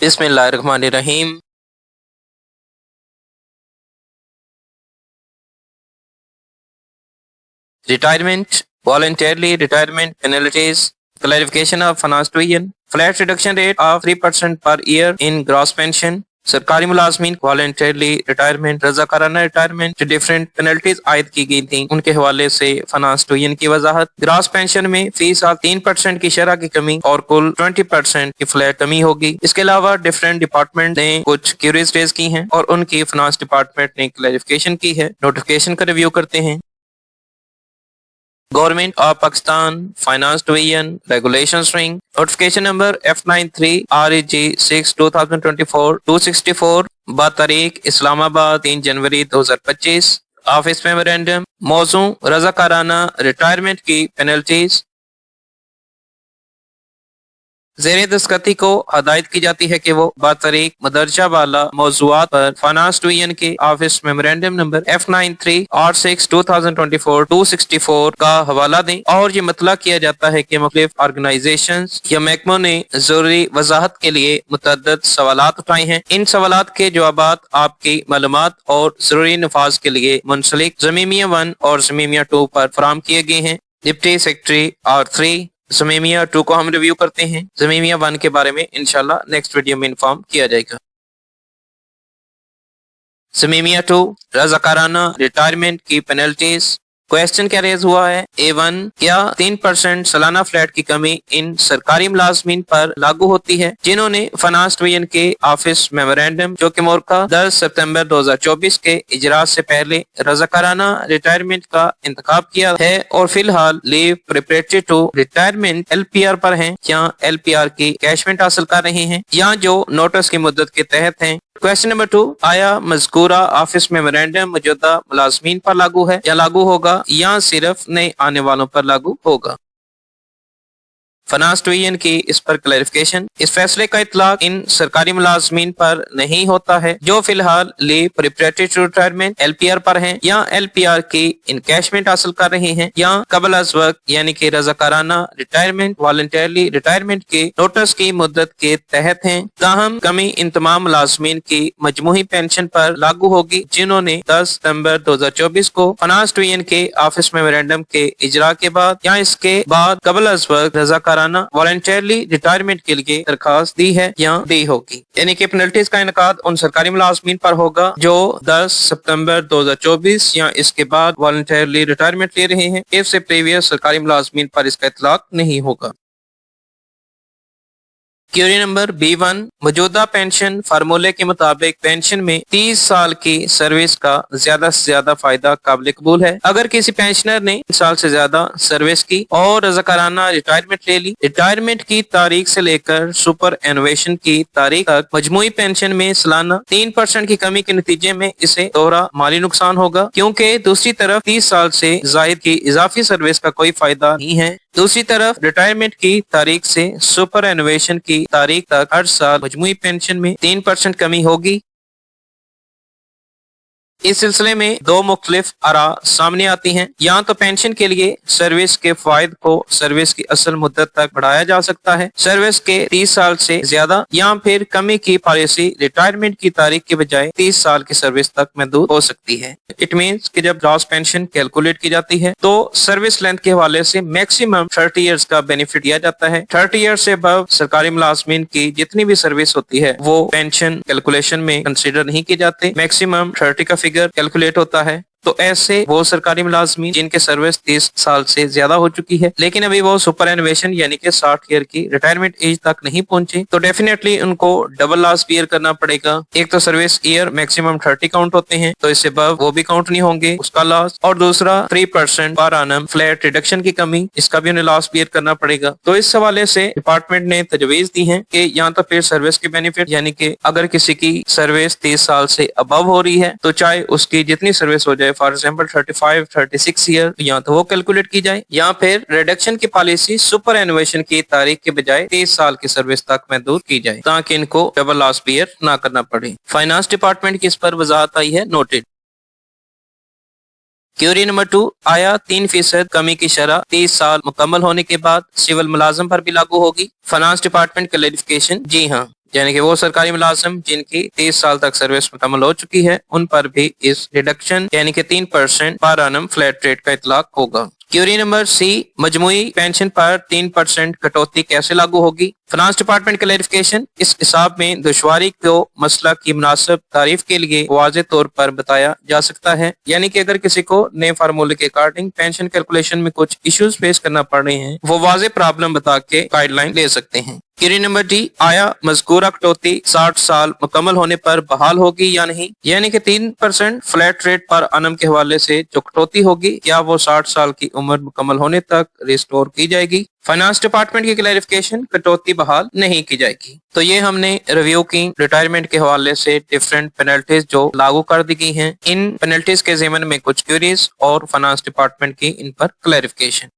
बिस्मिल्लाहिर्रहमानिर्रहीम। Retirement, voluntarily retirement penalties, clarification of finance division, flat reduction rate of 3% per year in gross pension, सरकारी मुलाजमीन voluntarily retirement रजाकाराना retirement जो different penalties आयद की गई थी उनके हवाले से फाइनेंस डिवीजन की वजाहत, ग्रास पेंशन में फी साल 3% की शरह की कमी और कुल 20% की फ्लैट कमी होगी। इसके अलावा डिफरेंट डिपार्टमेंट ने कुछ क्यूरीज रेज की हैं और उनकी फाइनेंस डिपार्टमेंट ने क्लैरिफिकेशन की है। नोटिफिकेशन का रिव्यू करते हैं। Government of Pakistan Finance Division Regulation String Notification Number F93 REG 6 2024 264 बातारीख Islamabad 3 January 2025। Office memorandum मौजू रजाकाराना रिटायरमेंट की पेनल्टीज। ज़ेरे दस्तखती को हदायत की जाती है कि वो बातरीक मदरजा वाला मौज़ूआत पर फाइनेंस डिवीजन के office memorandum number F93 R6 2024 264 का हवाला दें और ये मतला किया जाता है कि मुख्तलिफ ऑर्गेनाइजेशंस या महकमों ने जरूरी वजाहत के लिए मुतअद्दिद सवालात उठाए हैं। इन सवालात के जवाबात आपकी मालूमात और जरूरी नफाज के लिए मुंसलिक ज़मीमिया 1 और ज़मीमिया 2 पर फराहम किए गए हैं। डिप्टी सेक्रेटरी R3 ज़मीमिया 2 को हम रिव्यू करते हैं। ज़मीमिया 1 के बारे में इंशाल्लाह नेक्स्ट वीडियो में इन्फॉर्म किया जाएगा। ज़मीमिया 2 रज़ाकाराना रिटायरमेंट की पेनल्टीज। क्वेश्चन क्या रेज हुआ है? A1 क्या 3% सालाना फ्लैट की कमी इन सरकारी मुलाजमीन पर लागू होती है जिन्होंने फाइनेंस डिवीजन के ऑफिस मेमोरेंडम जो कि मोरका 10 सितंबर 2024 के इजरात से पहले रज़ाकाराना रिटायरमेंट का इंतखाब किया है और फिलहाल leave preparatory to retirement LPR पर हैं या LPR की कैशमेंट हासिल कर रहे हैं या जो नोटिस की मुद्दत के तहत हैं। क्वेश्चन नंबर 2, आया मज़कूरा ऑफिस मेमोरेंडम मौजूदा मुलाजमीन पर लागू है या लागू होगा या सिर्फ नए आने वालों पर लागू होगा? फाइनेंस डिवीजन की इस पर क्लैरिफिकेशन। इस फैसले का इतलाक इन सरकारी मुलाजमीन पर नहीं होता है जो फिलहाल leave preparatory to retirement LPR पर हैं या LPR की इनकैशमेंट हासिल कर रहे हैं या कबल अज वक्त यानी कि रज़ाकाराना रिटायरमेंट वॉलंटरली रिटायरमेंट के नोटिस की मुद्दत के तहत हैं। ताहम कमी इन तमाम मुलाजमीन की मजमूही पेंशन पर लागू होगी जिन्होंने 10 सितंबर 2024 को फाइनेंस डिवीजन के ऑफिस मेमोरेंडम के इजरा के बाद या इसके बाद कबल अज वक्त रज़ाकाराना वॉलंटरली रिटायरमेंट के लिए दरखास्त दी है या दी होगी। यानी कि पेनल्टीज का इनकाद उन सरकारी मुलाजमीन पर होगा जो 10 सितंबर 2024 या इसके बाद वॉलंटरली रिटायरमेंट ले रहे हैं। इससे प्रीवियस सरकारी मुलाजमीन पर इसका इतलाक नहीं होगा। क्वेरी नंबर B1, मौजूदा पेंशन फार्मूले के मुताबिक पेंशन में 30 साल की सर्विस का ज्यादा से ज्यादा फायदा काबिल कबूल है। अगर किसी पेंशनर ने 3 साल से ज्यादा सर्विस की और रज़ाकाराना रिटायरमेंट ले ली, रिटायरमेंट की तारीख से लेकर सुपर एनुवेशन की तारीख तक मजमूई पेंशन में सालाना 3% की कमी के नतीजे में इसे दोहरा माली नुकसान होगा क्योंकि दूसरी तरफ 30 साल से जायद की इजाफी सर्विस का कोई फायदा नहीं है। दूसरी तरफ रिटायरमेंट की तारीख से सुपर एनुवेशन की तारीख तक हर साल मजमूई पेंशन में 3% कमी होगी। इस सिलसिले में दो मुख्तलिफ आरा सामने आती हैं। या तो पेंशन के लिए सर्विस के फायदे को सर्विस की असल मुद्दत तक बढ़ाया जा सकता है सर्विस के 30 साल से ज्यादा, या फिर कमी की पॉलिसी रिटायरमेंट की तारीख के बजाय 30 साल की सर्विस तक महदूद हो सकती है। इट मीन्स कि जब ग्रॉस पेंशन कैलकुलेट की जाती है तो सर्विस लेंथ के हवाले से मैक्सिमम 30 ईयर्स का बेनिफिट दिया जाता है। 30 ईयर्स से अबव सरकारी मुलाजमीन की जितनी भी सर्विस होती है वो पेंशन कैलकुलेशन में कंसिडर नहीं की जाती। मैक्सिमम 30 का कैलकुलेट होता है। तो ऐसे वो सरकारी मुलाजमीन जिनके सर्विस 30 साल से ज्यादा हो चुकी है लेकिन अभी वो सुपर एनुवेशन यानी कि 60 ईयर की रिटायरमेंट एज तक नहीं पहुंचे तो डेफिनेटली उनको डबल लॉस बियर करना पड़ेगा। एक तो सर्विस ईयर मैक्सिमम 30 काउंट होते हैं तो इससे अब वो भी काउंट नहीं होंगे उसका लॉस, और दूसरा 3% पर आनम फ्लैट रिडक्शन की कमी, इसका भी उन्हें लॉस बियर करना पड़ेगा। तो इस हवाले से डिपार्टमेंट ने तजवीज दी है कि या तो फिर सर्विस के बेनिफिट यानी कि अगर किसी की सर्विस 30 साल से अबव हो रही है तो चाहे उसकी जितनी सर्विस हो जाए फॉर एग्जाम्पल 35, 36 ईयर, या तो वो कैलकुलेट की जाए या फिर रिडक्शन की पॉलिसी सुपर एनुवेशन की तारीख के बजाय 30 साल की सर्विस तक महदूद की जाए ताकि इनको डबल लॉस बियर ना करना पड़े। फाइनेंस डिपार्टमेंट की इस पर वजाहत आई है, नोटेड। क्वेरी नंबर 2, आया 3% कमी की शरह 30 साल मुकम्मल होने के बाद सिविल मुलाजम पर भी लागू होगी? फाइनेंस डिपार्टमेंट क्लैरिफिकेशन, जी हाँ, यानी कि वो सरकारी मुलाजिम जिनकी 30 साल तक सर्विस मुकम्मल हो चुकी है उन पर भी इस डिडक्शन यानी कि 3% पर annum फ्लैट रेट का इतलाक होगा। क्यूरी नंबर सी, मजमूई पेंशन पर 3% कटौती कैसे लागू होगी? फाइनेंस डिपार्टमेंट क्लैरिफिकेशन, इस हिसाब में दुश्वारी को मसला की मुनासिब तारीफ के लिए वाज़ेह तौर पर बताया जा सकता है, यानी कि अगर किसी को नए फार्मूले के अकॉर्डिंग पेंशन कैलकुलेशन में कुछ इश्यूज फेस करना पड़ रहे हैं, वो वाज़ेह प्रॉब्लम बता के गाइडलाइन ले सकते हैं। क्वेरी नंबर डी, आया मज़कूरा कटौती 60 साल मुकम्मल होने पर बहाल होगी या नहीं? यानी कि 3% फ्लैट रेट पर annum के हवाले से जो कटौती होगी, क्या वो 60 साल की उम्र मुकम्मल होने तक रिस्टोर की जाएगी? फाइनेंस डिपार्टमेंट की क्लैरिफिकेशन, कटौती बहाल नहीं की जाएगी। तो ये हमने रिव्यू की रिटायरमेंट के हवाले से डिफरेंट पेनल्टीज जो लागू कर दी गई हैं, इन पेनल्टीज के ज़िमन में कुछ क्यूरीज और फाइनेंस डिपार्टमेंट की इन पर क्लैरिफिकेशन।